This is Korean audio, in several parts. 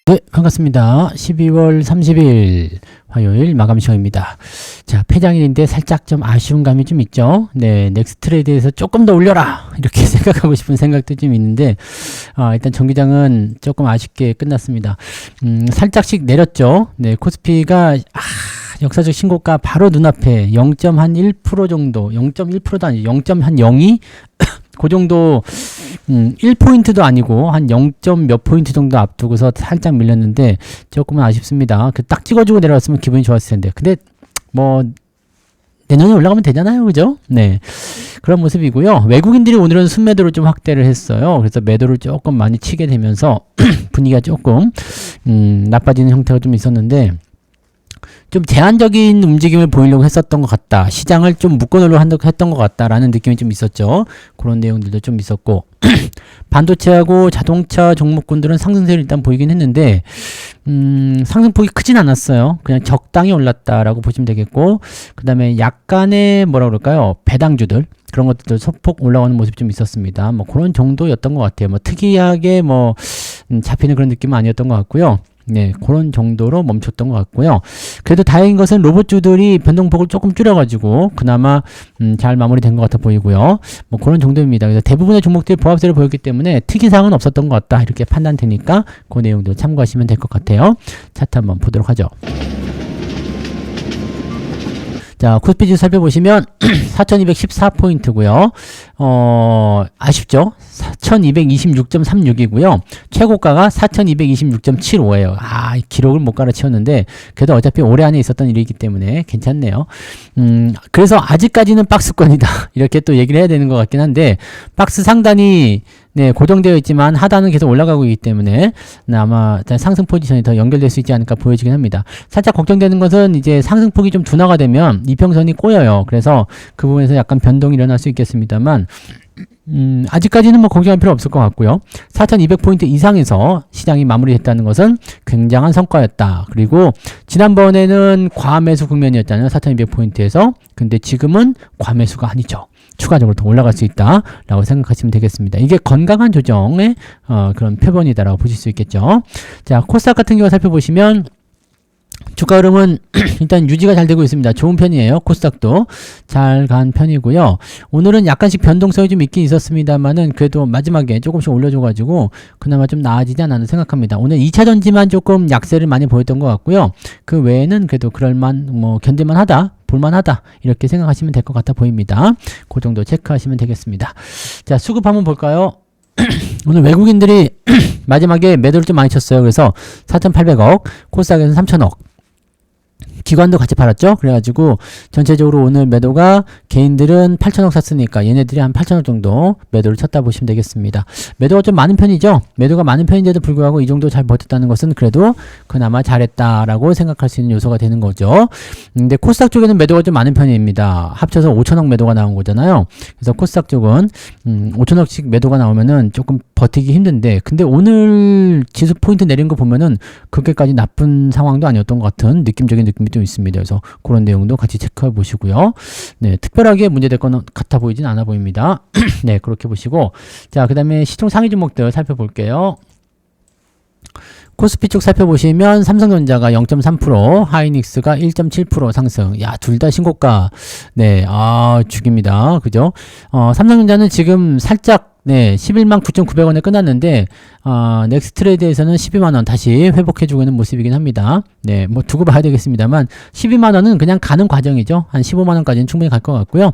네, 반갑습니다. 12월 30일 화요일 마감 시간입니다. 자, 폐장일인데 살짝 좀 아쉬운 감이 좀 있죠. 네, 넥스트레이드에서 조금 더 올려라 이렇게 생각하고 싶은 생각도 좀 있는데 일단 정기장은 조금 아쉽게 끝났습니다. 살짝씩 내렸죠. 네, 코스피가 역사적 신고가 바로 눈앞에 0.1% 정도, 0.1%도 아니고 0.02? 그 정도 1포인트도 아니고 한 0. 몇 포인트 정도 앞두고서 살짝 밀렸는데 조금은 아쉽습니다. 그 딱 찍어주고 내려왔으면 기분이 좋았을 텐데. 근데 뭐 내년에 올라가면 되잖아요. 그죠? 네. 그런 모습이고요. 외국인들이 오늘은 순매도를 좀 확대를 했어요. 그래서 매도를 조금 많이 치게 되면서 분위기가 조금 나빠지는 형태가 좀 있었는데 좀 제한적인 움직임을 보이려고 했었던 것 같다. 시장을 좀 묶어놓으려고 했던 것 같다라는 느낌이 좀 있었죠. 그런 내용들도 좀 있었고 반도체하고 자동차 종목군들은 상승세를 일단 보이긴 했는데 상승폭이 크진 않았어요. 그냥 적당히 올랐다라고 보시면 되겠고 그 다음에 약간의 뭐라 그럴까요? 배당주들 그런 것들도 소폭 올라가는 모습이 좀 있었습니다. 뭐 그런 정도였던 것 같아요. 뭐 특이하게 뭐 잡히는 그런 느낌은 아니었던 것 같고요. 네, 그런 정도로 멈췄던 것 같고요. 그래도 다행인 것은 로봇주들이 변동폭을 조금 줄여가지고 그나마 잘 마무리된 것 같아 보이고요. 뭐 그런 정도입니다. 그래서 대부분의 종목들이 보합세를 보였기 때문에 특이사항은 없었던 것 같다 이렇게 판단되니까 그 내용도 참고하시면 될 것 같아요. 차트 한번 보도록 하죠. 자, 코스피 지수 살펴보시면 4214포인트고요. 아쉽죠? 4226.36이고요. 최고가가 4226.75예요. 기록을 못 갈아치웠는데 그래도 어차피 올해 안에 있었던 일이기 때문에 괜찮네요. 그래서 아직까지는 박스권이다. 이렇게 또 얘기를 해야 되는 것 같긴 한데 박스 상단이 네, 고정되어 있지만 하단은 계속 올라가고 있기 때문에 아마 상승 포지션이 더 연결될 수 있지 않을까 보여지긴 합니다. 살짝 걱정되는 것은 이제 상승폭이 좀 둔화가 되면 이평선이 꼬여요. 그래서 그 부분에서 약간 변동이 일어날 수 있겠습니다만 아직까지는 뭐 걱정할 필요 없을 것 같고요. 4200포인트 이상에서 시장이 마무리했다는 것은 굉장한 성과였다. 그리고 지난번에는 과매수 국면이었잖아요. 4200포인트에서. 근데 지금은 과매수가 아니죠. 추가적으로 더 올라갈 수 있다라고 생각하시면 되겠습니다. 이게 건강한 조정의 그런 표본이다라고 보실 수 있겠죠. 자, 코스닥 같은 경우 살펴보시면 주가 흐름은 일단 유지가 잘 되고 있습니다. 좋은 편이에요. 코스닥도 잘 간 편이고요. 오늘은 약간씩 변동성이 좀 있긴 있었습니다만은 그래도 마지막에 조금씩 올려줘가지고 그나마 좀 나아지지 않았나 생각합니다. 오늘 2차 전지만 조금 약세를 많이 보였던 것 같고요. 그 외에는 그래도 견딜만하다. 볼만하다 이렇게 생각하시면 될 것 같아 보입니다. 그 정도 체크하시면 되겠습니다. 자, 수급 한번 볼까요? 오늘 외국인들이 마지막에 매도를 좀 많이 쳤어요. 그래서 4,800억, 코스닥에서는 3,000억. 기관도 같이 팔았죠. 그래가지고 전체적으로 오늘 매도가 개인들은 8,000억 샀으니까 얘네들이 한 8,000억 정도 매도를 쳤다 보시면 되겠습니다. 매도가 좀 많은 편이죠. 매도가 많은 편인데도 불구하고 이 정도 잘 버텼다는 것은 그래도 그나마 잘했다라고 생각할 수 있는 요소가 되는 거죠. 근데 코스닥 쪽에는 매도가 좀 많은 편입니다. 합쳐서 5,000억 매도가 나온 거잖아요. 그래서 코스닥 쪽은 5,000억씩 매도가 나오면은 조금 버티기 힘든데 근데 오늘 지수 포인트 내린 거 보면은 그렇게까지 나쁜 상황도 아니었던 것 같은 느낌적인 느낌이 좀 있습니다. 그래서 그런 내용도 같이 체크해 보시고요. 네, 특별하게 문제될 건 같아 보이진 않아 보입니다. 네, 그렇게 보시고 자, 그 다음에 시총 상위 종목들 살펴볼게요. 코스피 쪽 살펴보시면 삼성전자가 0.3%, 하이닉스가 1.7% 상승. 야, 둘 다 신고가. 네, 죽입니다. 그죠? 삼성전자는 지금 살짝 11만 9,900원에 끝났는데 넥스트레이드에서는 12만원 다시 회복해주고 있는 모습이긴 합니다. 네, 뭐 두고 봐야 되겠습니다만 12만원은 그냥 가는 과정이죠. 한 15만원까지는 충분히 갈 것 같고요.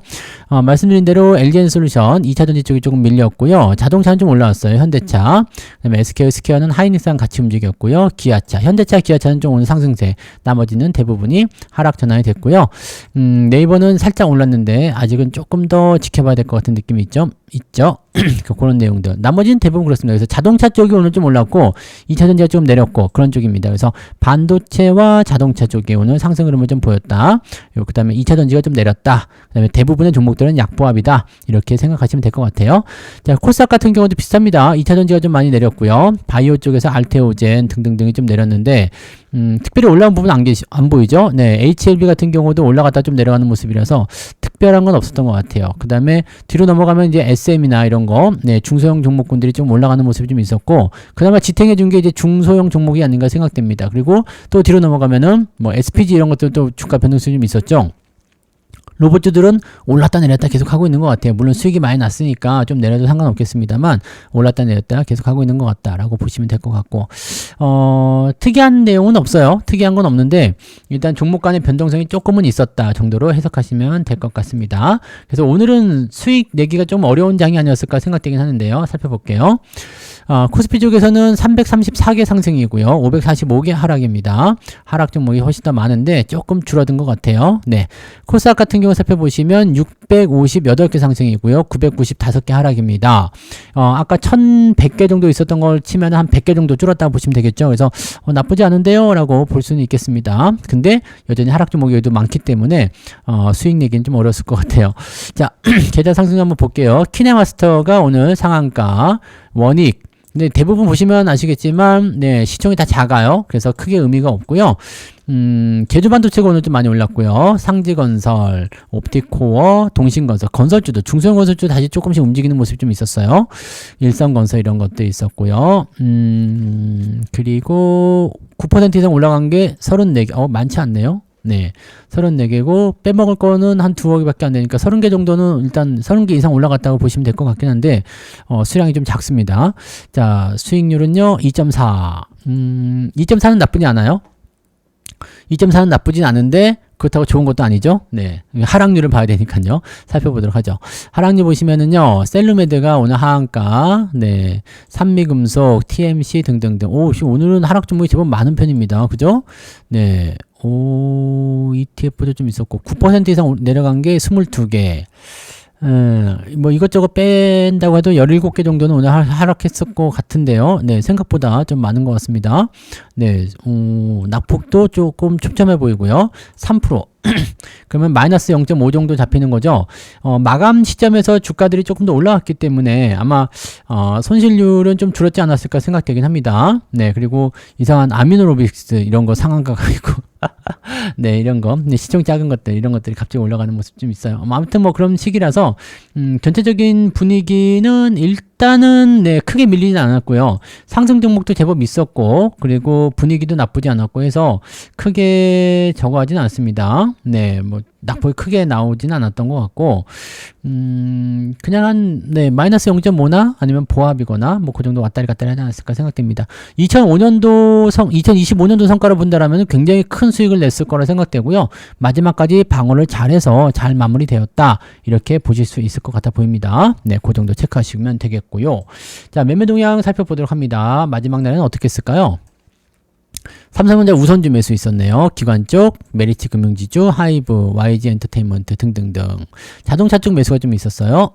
말씀드린 대로 LG엔솔루션 2차전지 쪽이 조금 밀렸고요. 자동차는 좀 올라왔어요. 현대차, 그다음에 SK 스퀘어는 하이닉스랑 같이 움직였고요. 기아차, 현대차, 기아차는 좀 오늘 상승세, 나머지는 대부분이 하락 전환이 됐고요. 네이버는 살짝 올랐는데 아직은 조금 더 지켜봐야 될 것 같은 느낌이 있죠. 그런 내용들. 나머지는 대부분 그렇습니다. 그래서 자동차 쪽이 오늘 좀 올랐고 2차전지가 좀 내렸고 그런 쪽입니다. 그래서 반도체와 자동차 쪽이 오늘 상승 흐름을 좀 보였다. 그 다음에 2차전지가 좀 내렸다. 그 다음에 대부분의 종목들은 약보합이다. 이렇게 생각하시면 될 것 같아요. 자, 코스닥 같은 경우도 비슷합니다. 2차전지가 좀 많이 내렸고요. 바이오 쪽에서 알테오젠 등등등이 좀 내렸는데 특별히 올라온 부분 안 보이죠? 네, HLB 같은 경우도 올라갔다 좀 내려가는 모습이라서 특별한 건 없었던 것 같아요. 그 다음에 뒤로 넘어가면 이제 SM이나 이런 거, 네, 중소형 종목군들이 좀 올라가는 모습이 좀 있었고, 그나마 지탱해 준 게 이제 중소형 종목이 아닌가 생각됩니다. 그리고 또 뒤로 넘어가면은 뭐 SPG 이런 것들도 주가 변동성이 좀 있었죠. 로봇주들은 올랐다 내렸다 계속 하고 있는 것 같아요. 물론 수익이 많이 났으니까 좀 내려도 상관없겠습니다만 올랐다 내렸다 계속 하고 있는 것 같다라고 보시면 될 것 같고, 특이한 내용은 없어요. 특이한 건 없는데 일단 종목 간의 변동성이 조금은 있었다 정도로 해석하시면 될 것 같습니다. 그래서 오늘은 수익 내기가 좀 어려운 장이 아니었을까 생각되긴 하는데요. 살펴볼게요. 코스피 쪽에서는 334개 상승이고요. 545개 하락입니다. 하락 종목이 훨씬 더 많은데 조금 줄어든 것 같아요. 네. 코스닥 같은 경우 살펴보시면 658개 상승이고요. 995개 하락입니다. 아까 1100개 정도 있었던 걸 치면 한 100개 정도 줄었다고 보시면 되겠죠. 그래서 나쁘지 않은데요 라고 볼 수는 있겠습니다. 근데 여전히 하락 종목이 여기도 많기 때문에 수익 내기는 좀 어려웠을 것 같아요. 자, 계좌 상승 한번 볼게요. 키네마스터가 오늘 상한가, 원익, 네, 대부분 보시면 아시겠지만, 네, 시총이 다 작아요. 그래서 크게 의미가 없고요. 제주반도체가 오늘 좀 많이 올랐고요. 상지건설, 옵티코어, 동신건설, 건설주도, 중소형 건설주 다시 조금씩 움직이는 모습이 좀 있었어요. 일성건설 이런 것도 있었고요. 그리고 9% 이상 올라간 게 34개, 많지 않네요. 네, 34개고 빼먹을 거는 한 2억밖에 안 되니까 30개 정도는 일단 30개 이상 올라갔다고 보시면 될 것 같긴 한데 수량이 좀 작습니다. 자, 수익률은요 2.4. 2.4는 나쁘지 않아요. 2.4는 나쁘진 않은데 그렇다고 좋은 것도 아니죠. 네, 하락률을 봐야 되니까요. 살펴보도록 하죠. 하락률 보시면은요, 셀루메드가 오늘 하한가, 네, 산미금속, TMC 등등등. 오늘은 하락 종목이 제법 많은 편입니다. 그죠? 네, ETF도 좀 있었고 9% 이상 내려간 게 22개. 뭐 이것저것 뺀다고 해도 17개 정도는 오늘 하락했을 것 같은데요. 네, 생각보다 좀 많은 것 같습니다. 네, 낙폭도 조금 촘촘해 보이고요. 3%. 그러면 마이너스 0.5 정도 잡히는 거죠. 마감 시점에서 주가들이 조금 더 올라왔기 때문에 아마 손실률은 좀 줄었지 않았을까 생각되긴 합니다. 네, 그리고 이상한 아미노로빅스 이런 거 상한가가 있고 네, 이런 거, 네, 시총 작은 것들, 이런 것들이 갑자기 올라가는 모습 좀 있어요. 아무튼 뭐 그런 시기라서, 전체적인 분위기는 일단은, 네, 크게 밀리진 않았고요. 상승 종목도 제법 있었고, 그리고 분위기도 나쁘지 않았고 해서 크게 저거 하진 않습니다. 네, 뭐, 낙폭이 크게 나오진 않았던 것 같고, 그냥 한, 네, 마이너스 0.5나 아니면 보합이거나, 뭐, 그 정도 왔다리 갔다리 하지 않았을까 생각됩니다. 2025년도 성과를 본다라면 굉장히 큰 수익을 냈을 거라 생각되고요. 마지막까지 방어를 잘해서 잘 마무리되었다. 이렇게 보실 수 있을 것 같아 보입니다. 네, 그 정도 체크하시면 되겠고요. 자, 매매 동향 살펴보도록 합니다. 마지막 날은 어떻게 했을까요? 삼성전자 우선주 매수 있었네요. 기관 쪽, 메리츠 금융지주, 하이브, YG 엔터테인먼트 등등등. 자동차 쪽 매수가 좀 있었어요.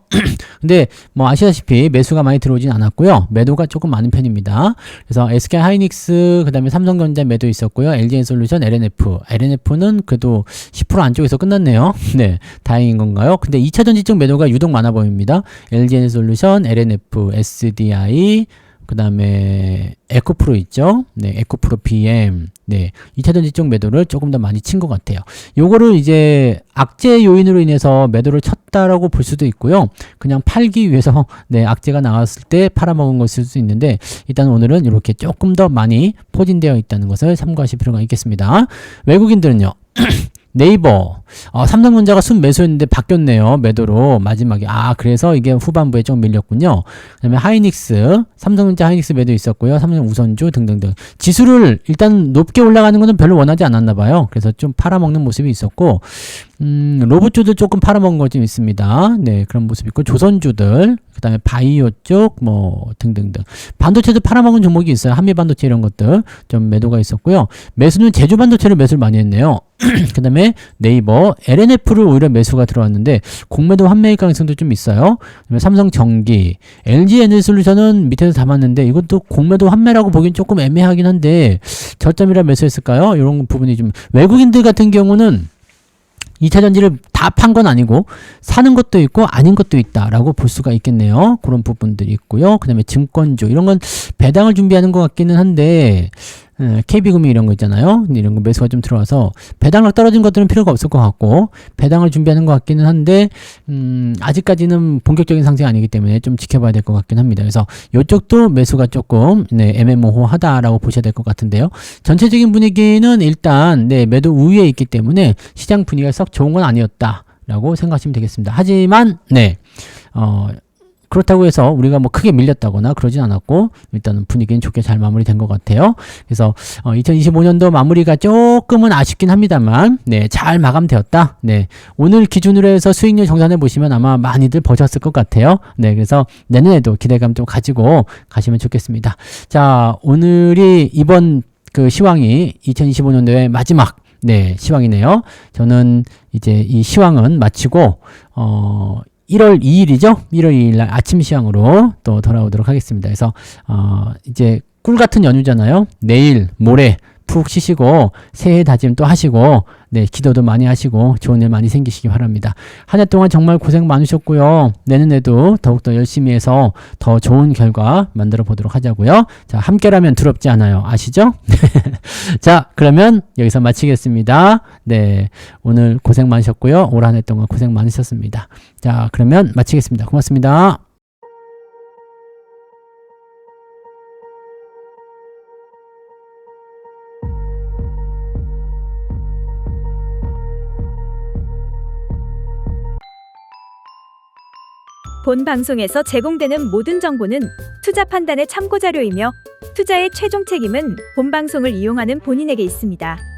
근데 뭐 아시다시피 매수가 많이 들어오진 않았고요. 매도가 조금 많은 편입니다. 그래서 SK 하이닉스, 그 다음에 삼성전자 매도 있었고요. LG엔솔루션, LNF는 그래도 10% 안쪽에서 끝났네요. 네, 다행인 건가요? 근데 2차전지 쪽 매도가 유독 많아 보입니다. LG엔솔루션, LNF, SDI, 그 다음에 에코프로 있죠. 네, 에코프로 BM. 네, 2차전지 쪽 매도를 조금 더 많이 친 것 같아요. 요거를 이제 악재 요인으로 인해서 매도를 쳤다라고 볼 수도 있고요. 그냥 팔기 위해서 네, 악재가 나왔을 때 팔아먹은 것일 수 있는데 일단 오늘은 이렇게 조금 더 많이 포진되어 있다는 것을 참고하실 필요가 있겠습니다. 외국인들은요. 네이버, 삼성전자가 순 매수했는데 바뀌었네요. 매도로 마지막에. 그래서 이게 후반부에 좀 밀렸군요. 그 다음에 하이닉스, 삼성전자 하이닉스 매도 있었고요. 삼성 우선주 등등등. 지수를 일단 높게 올라가는 거는 별로 원하지 않았나 봐요. 그래서 좀 팔아먹는 모습이 있었고, 로봇주들 조금 팔아먹은 거 좀 있습니다. 네, 그런 모습이 있고, 조선주들, 그 다음에 바이오 쪽, 뭐, 등등등. 반도체도 팔아먹은 종목이 있어요. 한미반도체 이런 것들. 좀 매도가 있었고요. 매수는 제주반도체를 매수를 많이 했네요. 그 다음에 네이버, LNF를 오히려 매수가 들어왔는데, 공매도 환매일 가능성도 좀 있어요. 그다음에 삼성전기, LG에너지솔루션은 밑에서 담았는데, 이것도 공매도 환매라고 보기엔 조금 애매하긴 한데, 저점이라 매수했을까요? 이런 부분이 좀, 외국인들 같은 경우는 2차전지를 다 판 건 아니고 사는 것도 있고 아닌 것도 있다라고 볼 수가 있겠네요. 그런 부분들이 있고요. 그 다음에 증권주 이런 건 배당을 준비하는 것 같기는 한데 KB금융 이런 거 있잖아요. 이런 거 매수가 좀 들어와서 배당락 떨어진 것들은 필요가 없을 것 같고 배당을 준비하는 것 같기는 한데 아직까지는 본격적인 상승이 아니기 때문에 좀 지켜봐야 될 것 같긴 합니다. 그래서 이쪽도 매수가 조금 애매모호하다라고 보셔야 될 것 같은데요. 전체적인 분위기는 일단 매도 우위에 있기 때문에 시장 분위기가 썩 좋은 건 아니었다라고 생각하시면 되겠습니다. 하지만 그렇다고 해서 우리가 뭐 크게 밀렸다거나 그러진 않았고 일단은 분위기는 좋게 잘 마무리된 것 같아요. 그래서 2025년도 마무리가 조금은 아쉽긴 합니다만 잘 마감되었다. 오늘 기준으로 해서 수익률 정산해 보시면 아마 많이들 버셨을 것 같아요. 그래서 내년에도 기대감 좀 가지고 가시면 좋겠습니다. 자, 오늘이 이번 그 시황이 2025년도의 마지막 시황이네요. 저는 이제 이 시황은 마치고 1월 2일이죠. 1월 2일 날 아침 시황으로 또 돌아오도록 하겠습니다. 그래서 이제 꿀 같은 연휴잖아요. 내일, 모레 푹 쉬시고 새해 다짐 또 하시고 기도도 많이 하시고 좋은 일 많이 생기시기 바랍니다. 한 해 동안 정말 고생 많으셨고요. 내년에도 더욱더 열심히 해서 더 좋은 결과 만들어 보도록 하자고요. 자, 함께라면 두렵지 않아요. 아시죠? 자, 그러면 여기서 마치겠습니다. 오늘 고생 많으셨고요. 올 한 해 동안 고생 많으셨습니다. 자, 그러면 마치겠습니다. 고맙습니다. 본 방송에서 제공되는 모든 정보는 투자 판단의 참고 자료이며 투자의 최종 책임은 본 방송을 이용하는 본인에게 있습니다.